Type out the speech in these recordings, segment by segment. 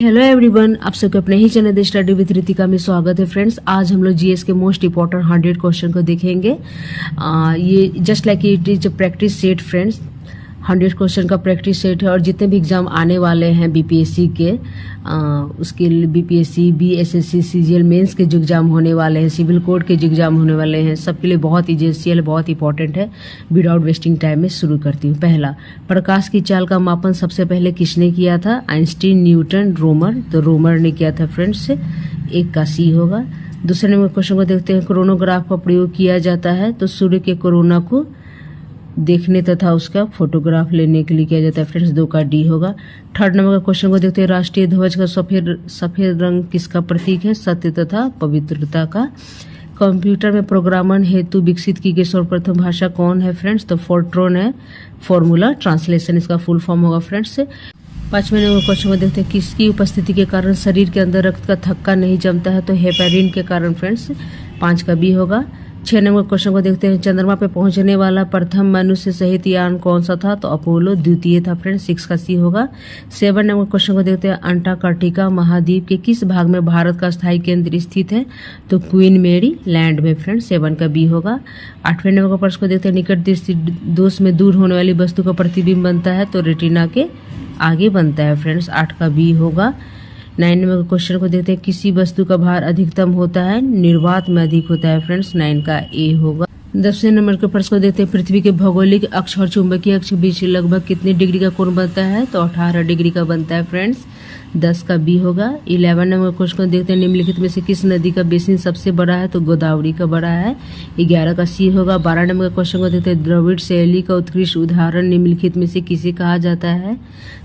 Hello everyone, आप सबके अपने ही चैनल स्टडी विद रितिका में स्वागत है। फ्रेंड्स, आज हम लोग जीएस के मोस्ट इंपॉर्टेंट 100 क्वेश्चन को देखेंगे। ये just like it is practice set friends. 100 question का प्रैक्टिस सेट है और जितने भी एग्जाम आने वाले हैं बीपीएससी के, उसके लिए बीपीएससी, बीएसएससी, सीजीएल मेंस के जो एग्जाम होने वाले हैं, सिविल कोड के जो एग्जाम होने वाले हैं, सबके लिए बहुत इजेंशियल, बहुत इंपॉर्टेंट है। विदाउट वेस्टिंग टाइम में शुरू करती हूँ। पहला, प्रकाश की चाल का मापन सबसे पहले किसने किया था? Einstein, Newton, Romer. तो रोमर ने किया था फ्रेंड्स। एक का सी होगा। दूसरे नंबर क्वेश्चन को देखते हैं। कोरोनोग्राफ का प्रयोग किया जाता है तो सूर्य के कोरोना को देखने तथा उसका फोटोग्राफ लेने के लिए किया जाता है फ्रेंड्स। 2 का डी होगा। थर्ड नंबर का क्वेश्चन को देखते हैं। राष्ट्रीय ध्वज का सफेद रंग किसका प्रतीक है? सत्य तथा पवित्रता का। कंप्यूटर में प्रोग्रामन हेतु विकसित की गई सर्वप्रथम भाषा कौन है फ्रेंड्स? तो फोर्ट्रॉन है। फॉर्मूला ट्रांसलेशन इसका फुल फॉर्म होगा फ्रेंड्स। 5वें नंबर क्वेश्चन को देखते हैं। किसकी उपस्थिति के कारण शरीर के अंदर रक्त का थक्का नहीं जमता है? तो हेपेरिन के कारण फ्रेंड्स। 5 का बी होगा। 6 नंबर क्वेश्चन को देखते हैं। चंद्रमा पे पहुंचने वाला प्रथम मनुष्य सहित यान कौन सा था? तो अपोलो द्वितीय था फ्रेंड्स। 6 का सी होगा। 7 नंबर क्वेश्चन को देखते हैं। अंटार्कटिका महाद्वीप के किस भाग में भारत का स्थायी केंद्र स्थित है? तो क्वीन मेरी लैंड में फ्रेंड्स। 7 का बी होगा। 8वें नंबर का प्रश्न को देखते हैं। निकट दृष्टि दोष में दूर होने वाली वस्तु का प्रतिबिंब बनता है तो रेटिना के आगे बनता है फ्रेंड्स। 8 का बी होगा। 9 नंबर क्वेश्चन को देखते हैं। किसी वस्तु का भार अधिकतम होता है? निर्वात में अधिक होता है फ्रेंड्स। 9 का ए होगा। 10वें नंबर के प्रश्न को देखते हैं। पृथ्वी के भौगोलिक अक्ष और चुंबकीय अक्ष के बीच लगभग कितने डिग्री का कोण बनता है? तो 18 डिग्री का बनता है फ्रेंड्स। 10 का बी होगा। 11 नंबर क्वेश्चन को देखते हैं। निम्नलिखित में से किस नदी का बेसिन सबसे बड़ा है? तो गोदावरी का बड़ा है। 11 का सी होगा। 12 नंबर का क्वेश्चन को देखते हैं। द्रविड़ शैली का उत्कृष्ट उदाहरण निम्नलिखित में से किसे कहा जाता है?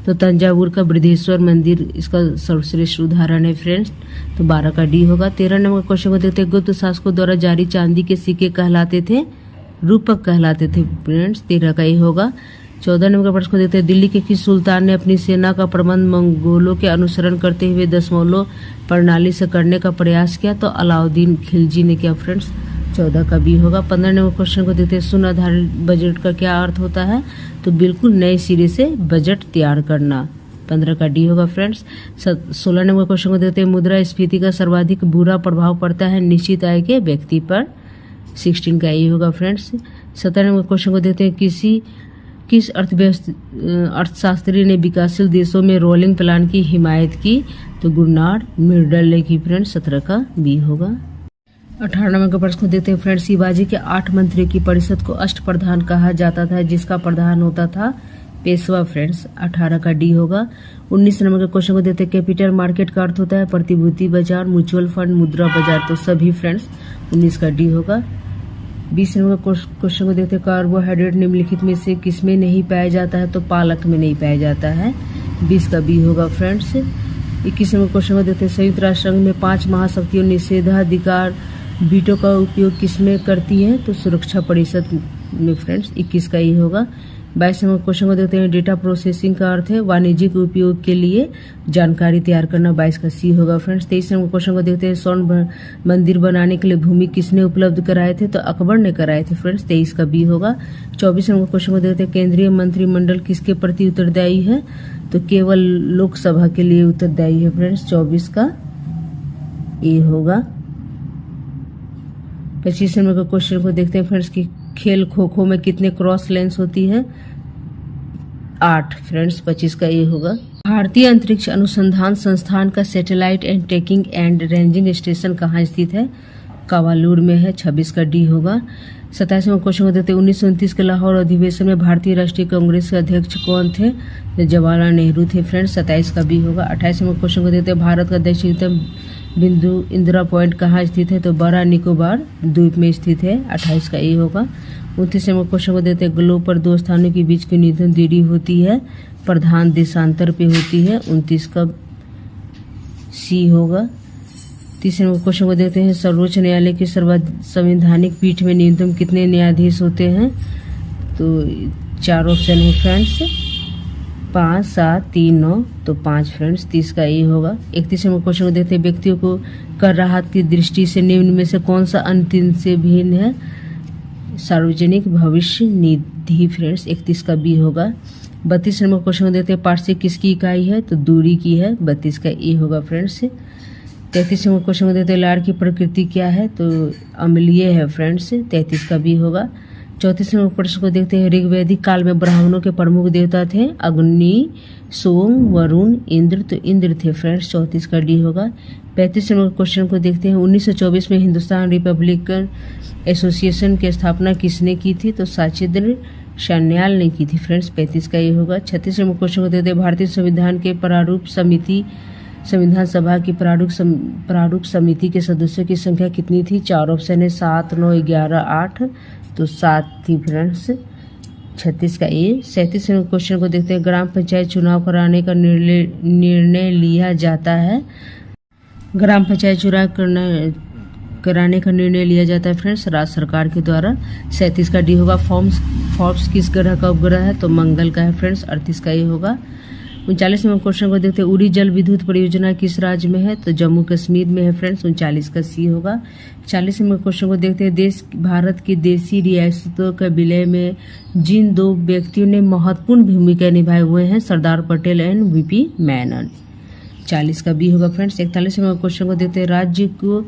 तो तंजावुर का बृहदेश्वर मंदिर इसका सर्वश्रेष्ठ उदाहरण है फ्रेंड्स। तो 12 का डी होगा। 13 नंबर क्वेश्चन को देखते हैं। गुप्त शासकों द्वारा जारी चांदी के सिक्के कहलाते थे? रूपक कहलाते थे फ्रेंड्स। 13 का ये होगा। 14 नंबर का प्रश्न को देखते हैं। दिल्ली के किस सुल्तान ने अपनी सेना का प्रबंध मंगोलों के अनुसरण करते हुए दशमलव प्रणाली से करने का प्रयास किया? तो अलाउद्दीन खिलजी ने किया फ्रेंड्स। 14 का बी होगा। 15 नंबर क्वेश्चन को देखते हैं। शून्य आधारित बजट का क्या अर्थ होता है? तो बिल्कुल नए सिरे से बजट तैयार करना। 15 का डी होगा फ्रेंड्स। 16 नंबर क्वेश्चन को देखते हैं। मुद्रास्फीति का सर्वाधिक बुरा प्रभाव पड़ता है निश्चित आय के व्यक्ति पर? 16 का ए होगा फ्रेंड्स। 17 नंबर क्वेश्चन को देखते हैं। किस अर्थशास्त्री ने विकासशील देशों में रोलिंग प्लान की हिमायत की? तो गुरनार्ड मिर्डल ने की फ्रेंड्स। 17 का बी होगा। 18 नंबर का प्रश्न देखते हैं फ्रेंड्स। शिवाजी के 8 मंत्रियों की परिषद को अष्टप्रधान कहा जाता था जिसका प्रधान होता था पेशवा फ्रेंड्स। 18 का डी होगा। 19 नंबर का क्वेश्चन को देखते हैं। कैपिटल मार्केट का अर्थ होता है प्रतिभूति बाजार, म्यूचुअल फंड, मुद्रा बाजार। तो सभी फ्रेंड्स। 19 का डी होगा। 20 नंबर का क्वेश्चन को देखते हैं। कार्बोहाइड्रेट निम्नलिखित में से किसमें नहीं पाया जाता है? तो पालक में नहीं पाया जाता है। 20 का बी होगा फ्रेंड्स। 21 नंबर क्वेश्चन को देखते हैं। संयुक्त राष्ट्र संघ में 5 महाशक्तियों निषेधाधिकार वीटो का उपयोग किसमें करती है? तो सुरक्षा परिषद में फ्रेंड्स। 21 का ये होगा। 22 नंबर क्वेश्चन को देखते हैं। डेटा प्रोसेसिंग का अर्थ है वाणिज्यिक उपयोग के लिए जानकारी तैयार करना। 22 का सी होगा फ्रेंड्स। 23 नंबर क्वेश्चन को देखते हैं। स्वर्ण मंदिर बनाने के लिए भूमि किसने उपलब्ध कराए थे? तो अकबर ने कराए थे फ्रेंड्स। 23 का बी होगा। 24 नंबर क्वेश्चन को देखते हैं। केंद्रीय मंत्रिमंडल किसके प्रति उत्तरदायी है? तो केवल लोकसभा के लिए उत्तरदायी है फ्रेंड्स। 24 का ए होगा। 25 नंबर का क्वेश्चन को देखते हैं फ्रेंड्स कि खेल खो खो में कितने क्रॉस लेंस होती है? 8 फ्रेंड्स। 25 का ये होगा। भारतीय अंतरिक्ष अनुसंधान संस्थान का satellite and tracking and ranging station कहाँ स्थित है? कावालूर में है। 26 का डी होगा। 27 नंबर क्वेश्चन को देखते हैं। 1929 के लाहौर अधिवेशन में भारतीय राष्ट्रीय कांग्रेस के अध्यक्ष कौन थे? जवाहरलाल नेहरू थे फ्रेंड्स। 27 का बी होगा। 28 नंबर क्वेश्चन को देखते हैं। भारत का दक्षिणतम बिंदु इंदिरा पॉइंट कहाँ स्थित है? तो बड़ा निकोबार द्वीप में स्थित है। 28 का ए होगा। 29 नंबर क्वेश्चन को देते हैं। ग्लोब पर 2 स्थानों के बीच की निधन दूरी होती है? प्रधान देशांतर पे होती है। 29 का सी होगा। 30 नंबर क्वेश्चन को देते हैं। सर्वोच्च न्यायालय की संवैधानिक पीठ में न्यूनतम कितने न्यायाधीश होते हैं? तो 4 ऑप्शन है फ्रेंड्स। 5, 7, 3, 9। तो 5 फ्रेंड्स। 30 का ए होगा। 31 नंबर क्वेश्चन को देखते हैं। व्यक्तियों को कर राहत की दृष्टि से निम्न में से कौन सा अंतिम से भिन्न है? सार्वजनिक भविष्य निधि फ्रेंड्स। 31 का बी होगा। 32 नंबर क्वेश्चन को देखते हैं पार्श्व किसकी इकाई है, तो दूरी की है, 32 का ए होगा फ्रेंड्स। 33 नंबर क्वेश्चन को देखते हैं लाड़ की प्रकृति क्या है, तो अम्लीय है फ्रेंड्स, 33 का बी होगा। 34 नंबर प्रश्न को देखते हैं ऋग्वैदिक काल में ब्राह्मणों के प्रमुख देवता थे अग्नि, सोम, वरुण, इंद्र, तो इंद्र थे फ्रेंड्स, 34 का डी होगा। 35 नंबर क्वेश्चन को देखते हैं 1924 में हिंदुस्तान रिपब्लिकन एसोसिएशन की स्थापना किसने की थी, तो साचिंद्र सान्याल ने की थी फ्रेंड्स, 35 का ये होगा। 36 नंबर क्वेश्चन को देखते हैं भारतीय संविधान के प्रारूप समिति, संविधान सभा की प्रारूप समिति के सदस्यों की संख्या कितनी थी, 4 ऑप्शन है 7, 9, 11, 8, तो 7 थी फ्रेंड्स, 36 का ए। 37 नंबर क्वेश्चन को देखते हैं ग्राम पंचायत चुनाव कराने का निर्णय लिया जाता है, ग्राम पंचायत चुनाव कराने का निर्णय लिया जाता है फ्रेंड्स राज्य सरकार के द्वारा, 37 का डी होगा। फॉर्ब्स किस ग्रह का उपग्रह है, तो मंगल का है फ्रेंड्स, 38 का ये होगा। 39 नंबर क्वेश्चन को देखते हैं उड़ी जल विद्युत परियोजना किस राज्य में है, तो जम्मू कश्मीर में है फ्रेंड्स, 39 का सी होगा। 40 नंबर क्वेश्चन को देखते हैं भारत की देशी रियासतों के विलय में जिन 2 व्यक्तियों ने महत्वपूर्ण भूमिका निभाए हुए हैं, सरदार पटेल एंड वीपी मेनन, 40 का बी होगा फ्रेंड्स। 41 नंबर क्वेश्चन को देखते हैं राज्य को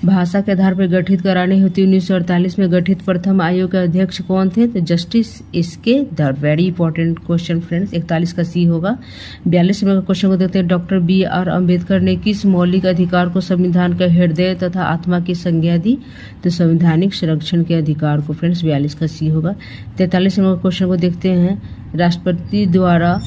भाषा के आधार पर गठित कराने हेतु 1948 में गठित प्रथम आयोग के अध्यक्ष कौन थे, तो जस्टिस एसके दर, वेरी इंपॉर्टेंट क्वेश्चन फ्रेंड्स, 41 का सी होगा। 42 नंबर क्वेश्चन को देखते हैं डॉक्टर BR अम्बेडकर ने किस मौलिक अधिकार को संविधान का हृदय तथा आत्मा की संज्ञा दी, तो संवैधानिक संरक्षण के अधिकार को फ्रेंड्स, 42 का सी होगा। 43 नंबर क्वेश्चन को देखते हैं राष्ट्रपति द्वारा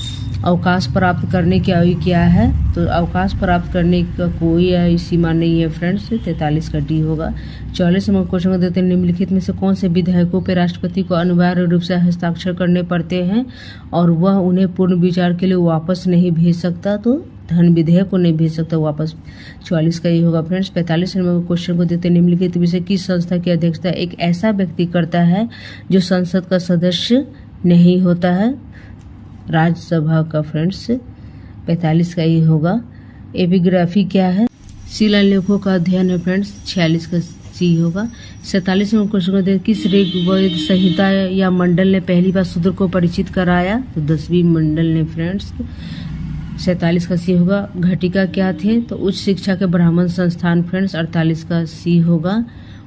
अवकाश प्राप्त करने की आयु क्या है, तो अवकाश प्राप्त करने का कोई आयु सीमा नहीं है फ्रेंड्स, 43 का डी होगा। 44 नंबर क्वेश्चन को देते हैं निम्नलिखित में से कौन से विधेयकों पर राष्ट्रपति को अनिवार्य रूप से हस्ताक्षर करने पड़ते हैं और वह उन्हें पूर्ण विचार के लिए वापस नहीं भेज सकता, तो धन विधेयक को नहीं भेज सकता वापस, 44 का ये होगा फ्रेंड्स। 45 नंबर क्वेश्चन को देते हैं निम्नलिखित में से किस संस्था की अध्यक्षता एक ऐसा व्यक्ति करता है जो संसद का सदस्य नहीं होता है, राज्यसभा का फ्रेंड्स, 45 का ये होगा। एपिग्राफी क्या है, शिलालेखों का अध्ययन है फ्रेंड्स, 46 का सी होगा। 47 नंबर क्वेश्चन को देखते किस ऋग्वेद संहिता या मंडल ने पहली बार शूद्र को परिचित कराया, तो 10वीं मंडल ने फ्रेंड्स, 47 का सी होगा। घटिका क्या थे, तो उच्च शिक्षा के ब्राह्मण संस्थान फ्रेंड्स, 48 का सी होगा।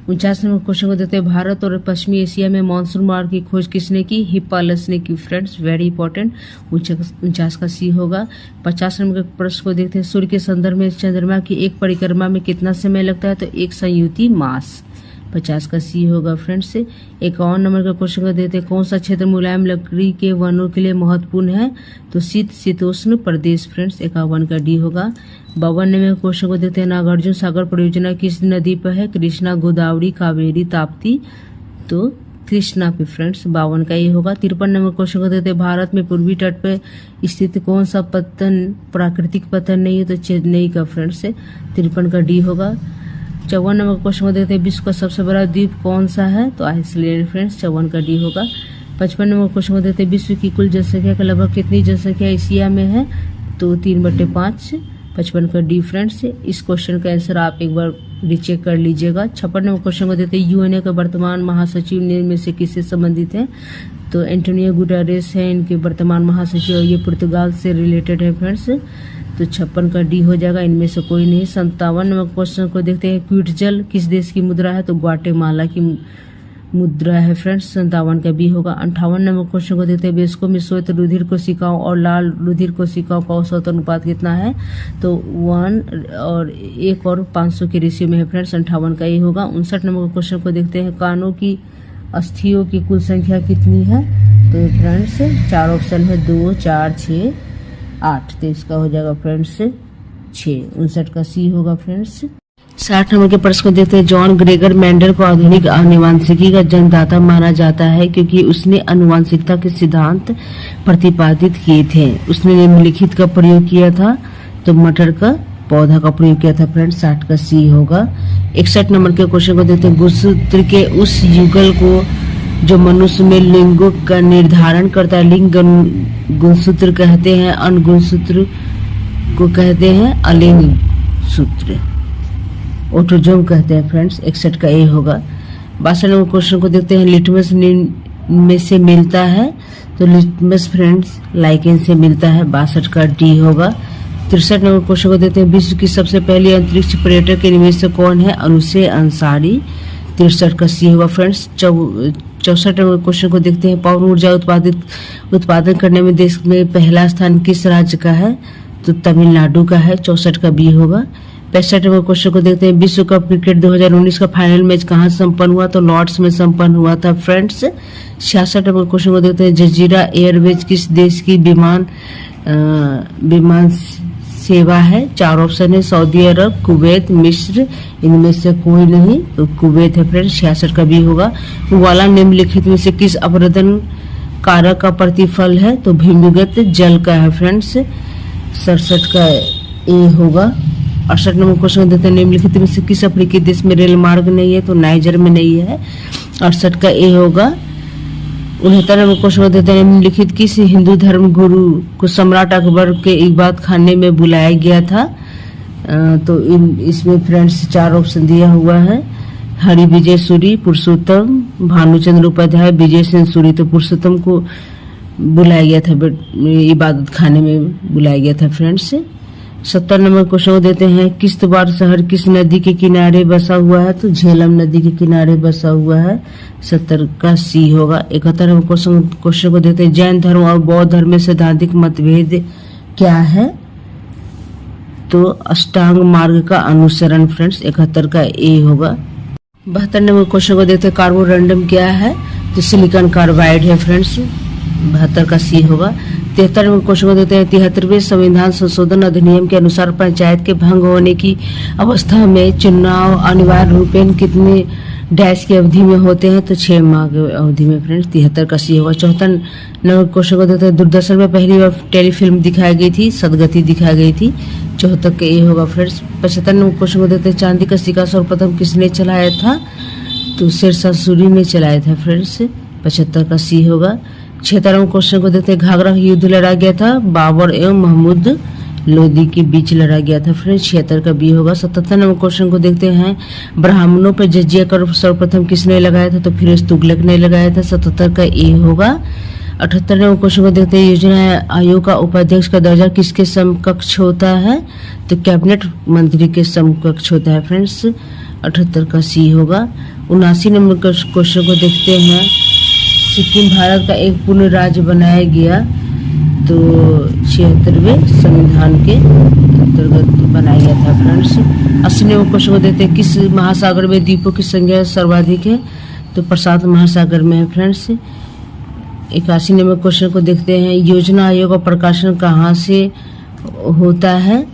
49 नंबर क्वेश्चन को देखते हैं भारत और पश्चिमी एशिया में मानसून मार्ग की खोज किसने की, हिप्पालस ने की फ्रेंड्स, वेरी इंपॉर्टेंट, 49 का सी होगा। 50 नंबर के प्रश्न को देखते हैं सूर्य के संदर्भ में चंद्रमा की एक परिक्रमा में कितना समय लगता है, तो एक संयुति मास, 50 का सी होगा फ्रेंड्स। 51 नंबर का क्वेश्चन को देते हैं कौन सा क्षेत्र मुलायम लकड़ी के वनों के लिए महत्वपूर्ण है, तो शीतोष्ण प्रदेश फ्रेंड्स, 51 का डी होगा। 52 नंबर क्वेश्चन को देते हैं नागार्जुन सागर परियोजना किस नदी पर है, कृष्णा, गोदावरी, कावेरी, ताप्ती, तो कृष्णा पे फ्रेंड्स, 52 का ये होगा। 53 नंबर क्वेश्चन को देते हैं भारत में पूर्वी तट पर स्थित कौन सा पत्तन प्राकृतिक पत्तन नहीं है, तो चेन्नई का फ्रेंड्स, 53 का डी होगा। 54 नंबर क्वेश्चन को देखते हैं विश्व का सबसे बड़ा द्वीप कौन सा है, तो आइसलैंड फ्रेंड्स, 54 का डी होगा। 55 नंबर क्वेश्चन को देखते हैं विश्व की कुल जनसंख्या का लगभग कितनी जनसंख्या एशिया में है, तो 3/5, 55 का डी फ्रेंड्स। इस क्वेश्चन का आंसर आप एक बार रीचेक कर लीजिएगा। 56 नंबर क्वेश्चन को देते हैं यूएनए के वर्तमान महासचिव में से किससे संबंधित है, तो एंटोनियो गुटेरेस है इनके वर्तमान महासचिव, और ये पुर्तगाल से रिलेटेड है फ्रेंड्स, तो 56 का डी हो जाएगा, इनमें से कोई नहीं। 57 नंबर क्वेश्चन को देखते हैं क्विट जल किस देश की मुद्रा है, तो ग्वाटेमाला की मुद्रा है फ्रेंड्स, 57 का बी होगा। 58 नंबर क्वेश्चन को देखते हैं वयस्कों में श्वेत रुधिर कोशिकाओं और लाल रुधिर कोशिकाओं का औसत अनुपात कितना है, तो 1 और 1 और 500 के रेशियो में है फ्रेंड्स, 58 का ये होगा। 59 नंबर क्वेश्चन को देखते हैं कानों की अस्थियों की कुल संख्या कितनी है, तो फ्रेंड्स 4 ऑप्शन है 2, 4, 6, 8, तो इसका हो जाएगा फ्रेंड्स 6, 59 का सी होगा फ्रेंड्स। 60 नंबर के प्रश्न को देखते हैं जॉन ग्रेगर मेंडल को आधुनिक आनुवंशिकी का जन्मदाता माना जाता है क्योंकि उसने आनुवंशिकता के सिद्धांत प्रतिपादित किए थे। उसने निम्नलिखित का प्रयोग किया था, तो मटर का पौधा का प्रयोग किया था फ्रेंड्स, 60 का सी होगा। 61 नंबर के क्वेश्चन को देखते हैं गुणसूत्र के उस युगल को जो मनुष्य में लिंगों का निर्धारण करता है लिंग गुणसूत्र कहते हैं, अन्य गुणसूत्र को कहते हैं अलिंग सूत्र, ऑटोजोम कहते हैं फ्रेंड्स, 61 का ए होगा। 62 नंबर क्वेश्चन को देखते हैं लिटमस में से मिलता है? तो लिटमस फ्रेंड्स लाइकेन से मिलता है। 62 का डी होगा। 63 नंबर क्वेश्चन को देते हैं, विश्व की सबसे पहली अंतरिक्ष पर्यटक इनमें से कौन है? अनुसे अंसारी। 63 का सी होगा फ्रेंड्स। 64 नंबर क्वेश्चन को देखते हैं, पवन ऊर्जा उत्पादन करने में देश में पहला स्थान किस राज्य का है? तो तमिलनाडु का है। 64 का बी होगा। 65 नंबर क्वेश्चन को देखते हैं, विश्व कप क्रिकेट 2019 का फाइनल मैच कहाँ संपन्न हुआ? तो लॉर्ड्स में संपन्न हुआ था फ्रेंड्स। 66 नंबर क्वेश्चन को देखते हैं, जजीरा एयरवेज किस देश की विमान सेवा है? 4 ऑप्शन है, सऊदी अरब, कुवैत, मिस्र, इनमें से कोई नहीं, तो कुवैत है फ्रेंड्स। 66 का भी होगा। वाला निम्नलिखित में से किस अपरदन कारक का प्रतिफल है? तो भूमिगत जल का है फ्रेंड्स। 67 का ए होगा। 68 नंबर क्वेश्चन देते हैं, निम्नलिखित में से किस अफ्रीकी देश में रेल मार्ग नहीं है? तो नाइजर में नहीं है। 68 का ए होगा। 69 नंबर क्वेश्चन देते हैं, निम्नलिखित किस हिंदू धर्म गुरु को सम्राट अकबर के इबादत खाने में बुलाया गया था? तो इसमें फ्रेंड्स 4 ऑप्शन दिया हुआ है, हरि विजय सूरी, पुरुषोत्तम, भानुचंद्र उपाध्याय, विजय सेन सूरी। तो पुरुषोत्तम को बुलाया गया था, इबादत खाने में बुलाया गया था फ्रेंड्स। 70 नंबर क्वेश्चन को देते हैं, किश्तवाड़ शहर किस नदी के किनारे बसा हुआ है? तो झेलम नदी के किनारे बसा हुआ है। 70 का सी होगा। 71 नंबर क्वेश्चन को देते हैं, जैन धर्म और बौद्ध धर्म में सैद्धांतिक मतभेद क्या है? तो अष्टांग मार्ग का अनुसरण फ्रेंड्स। 71 का ए होगा। 72 नंबर क्वेश्चन को देते हैं, कार्बोरंडम क्या है? तो सिलिकॉन कार्बाइड है फ्रेंड्स। 72 का सी होगा। 73 नंबर क्वेश्चन को देते हैं, 73वें संविधान संशोधन अधिनियम के अनुसार पंचायत के भंग होने की अवस्था में चुनाव अनिवार्य रूपेण कितने डैश की अवधि में होते हैं? तो 6 माह की अवधि में फ्रेंड्स। 73 का सी होगा। 74 नंबर क्वेश्चन को देते हैं, दूरदर्शन में पहली बार टेलीफिल्म दिखाई गई थी, सदगति दिखाई गई थी। 74 का ए होगा फ्रेंड्स। 75 नंबर क्वेश्चन को देते हैं, चांदी का सिक्का सर्वप्रथम किसने चलाया था? तो शेरशाह सूरी ने चलाया था फ्रेंड्स। 75 का सी होगा। 76 नंबर क्वेश्चन को देते हैं, घाघरा युद्ध लड़ा गया था, बाबर एवं महमूद लोदी के बीच लड़ा गया था फ्रेंड्स। 76 का बी होगा। 77 नंबर क्वेश्चन को देखते हैं, ब्राह्मणों पर जजिया कर सर्वप्रथम किसने लगाया था? तो फिरोज तुगलक ने लगाया था। 77 का ए होगा। 78 नंबर क्वेश्चन को देखते हैं, योजना आयोग का उपाध्यक्ष का दर्जा किसके समकक्ष होता है? तो कैबिनेट मंत्री के समकक्ष होता है फ्रेंड्स। 78 का सी होगा। 79 नंबर क्वेश्चन को देखते हैं, सिक्किम भारत का एक पूर्ण राज्य बनाया गया, तो 76वें संविधान के अंतर्गत बनाया गया था फ्रेंड्स। 80 नंबर क्वेश्चन को देते हैं, किस महासागर में द्वीपों की संख्या सर्वाधिक है? तो प्रशांत महासागर में है फ्रेंड्स। 81 नंबर क्वेश्चन को देखते हैं, योजना आयोग का प्रकाशन कहाँ से होता है?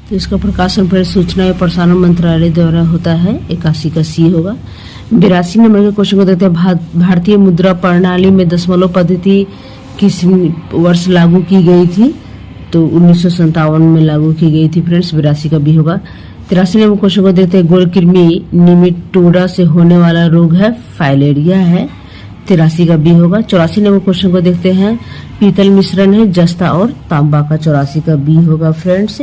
तो इसका प्रकाशन पर सूचना एवं प्रसारण मंत्रालय द्वारा होता है। 81 का सी होगा। 82 नंबर के क्वेश्चन को देते हैं, भारतीय मुद्रा प्रणाली में दशमलव पद्धति किस वर्ष लागू की गई थी? तो 1957 में लागू की गई थी फ्रेंड्स। 82 का भी होगा। 83 नंबर क्वेश्चन को देते हैं, गोलकृमि निमेटोडा से होने वाला रोग है, फाइलेरिया है। 83 का बी होगा। 84 नंबर क्वेश्चन को देखते हैं, पीतल मिश्रण है, जस्ता और तांबा का। 84 का बी होगा फ्रेंड्स।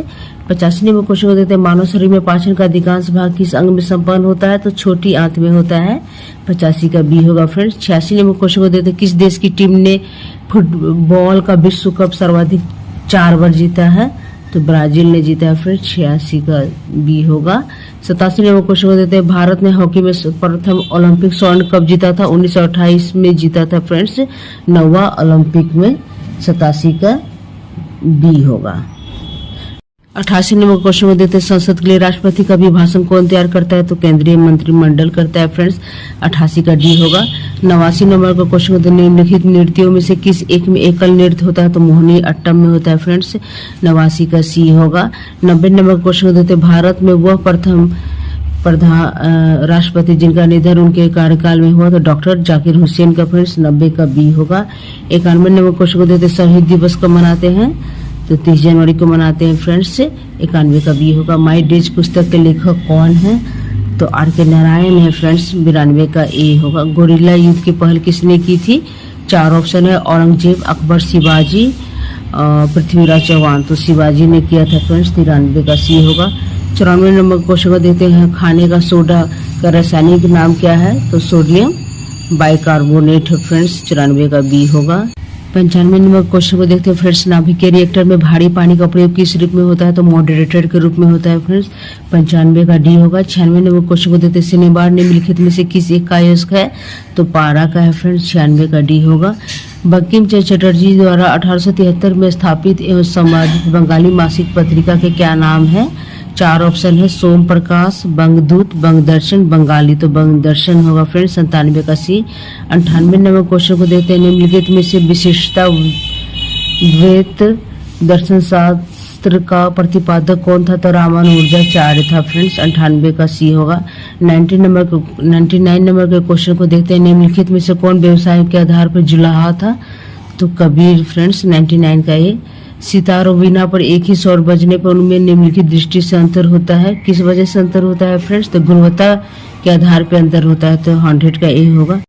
85 नंबर क्वेश्चन को देते हैं, मानव शरीर में पाचन का अधिकांश भाग किस अंग में संपन्न होता है? तो छोटी आंत में होता है। 85 का बी होगा फ्रेंड्स। 86 नंबर क्वेश्चन को देते हैं, किस देश की टीम ने फुटबॉल का विश्व कप सर्वाधिक 4 बार जीता है? तो ब्राजील ने जीता है फ्रेंड्स। 86 का बी होगा। 87 नंबर क्वेश्चन को देते हैं, भारत ने हॉकी में प्रथम ओलंपिक स्वर्ण कब जीता था? 1928 में जीता था फ्रेंड्स, 9वां ओलंपिक में। 87 का बी होगा। 88 नंबर क्वेश्चन को देते हैं, संसद के लिए राष्ट्रपति का अभिभाषण कौन तैयार करता है? तो केंद्रीय मंत्रिमंडल करता है फ्रेंड्स। 88 का डी होगा। 89 नंबर का क्वेश्चन को निम्नलिखित नृत्यों में से किस एक में एकल नृत्य होता है? तो मोहिनी अट्टम में होता है फ्रेंड्स। 89 का सी होगा। 90 नंबर क्वेश्चन को देते हैं, भारत में वह प्रथम प्रधान राष्ट्रपति जिनका निधन उनके कार्यकाल में हुआ? तो डॉक्टर जाकिर हुसैन का फ्रेंड्स। 90 का बी होगा। 91 नंबर क्वेश्चन को देते हैं, शहीद दिवस कब मनाते हैं? तो 30 जनवरी को मनाते हैं फ्रेंड्स। 91 का बी होगा। माई डेज पुस्तक के लेखक कौन है? तो आर.के. नारायण है फ्रेंड्स। 92 का ए होगा। गोरिल्ला युद्ध की पहल किसने की थी? 4 ऑप्शन है, औरंगजेब, अकबर, शिवाजी, पृथ्वीराज चौहान। तो शिवाजी ने किया था फ्रेंड्स। 93 का सी होगा। 94 नंबर क्वेश्चन को देते हैं, खाने का सोडा का रासायनिक नाम क्या है? तो सोडियम बाइकार्बोनेट है फ्रेंड्स, 94 का बी होगा। 95 नंबर क्वेश्चन को देखते हैं फ्रेंड्स, नाभिक के रिएक्टर में भारी पानी का प्रयोग किस रूप में होता है? तो मॉडरेटर के रूप में होता है फ्रेंड्स, 95 का डी होगा। 96 नंबर क्वेश्चन को देखते हैं, शनिवार निम्नलिखित में से किस एक का अयस्क है? तो पारा का है फ्रेंड्स, 96 का डी होगा। बंकिम चंद्र चटर्जी द्वारा 1873 में स्थापित एवं संपादित बंगाली मासिक पत्रिका के क्या नाम है? 4 ऑप्शन है, सोम प्रकाश, बंगदूत, बंगदर्शन, बंगाली। तो बंगदर्शन होगा फ्रेंड्स, 97 का सी। 98 नंबर क्वेश्चन को देखते हैं, निम्नलिखित में से विशिष्टता द्वैत दर्शन शास्त्र का प्रतिपादक कौन था? तो रामानुजाचार्य था फ्रेंड्स, 98 का सी होगा। 99 नंबर के क्वेश्चन को देखते हैं, निम्नलिखित में से कौन व्यवसाय के आधार पर जुलाहा था? तो कबीर फ्रेंड्स, 99 का ये। सितार और वीणा पर एक ही स्वर बजने पर उनमें निम्नलिखित दृष्टि से अंतर होता है, किस वजह से अंतर होता है फ्रेंड्स? तो गुणवत्ता के आधार पर अंतर होता है, तो 100 का ए होगा।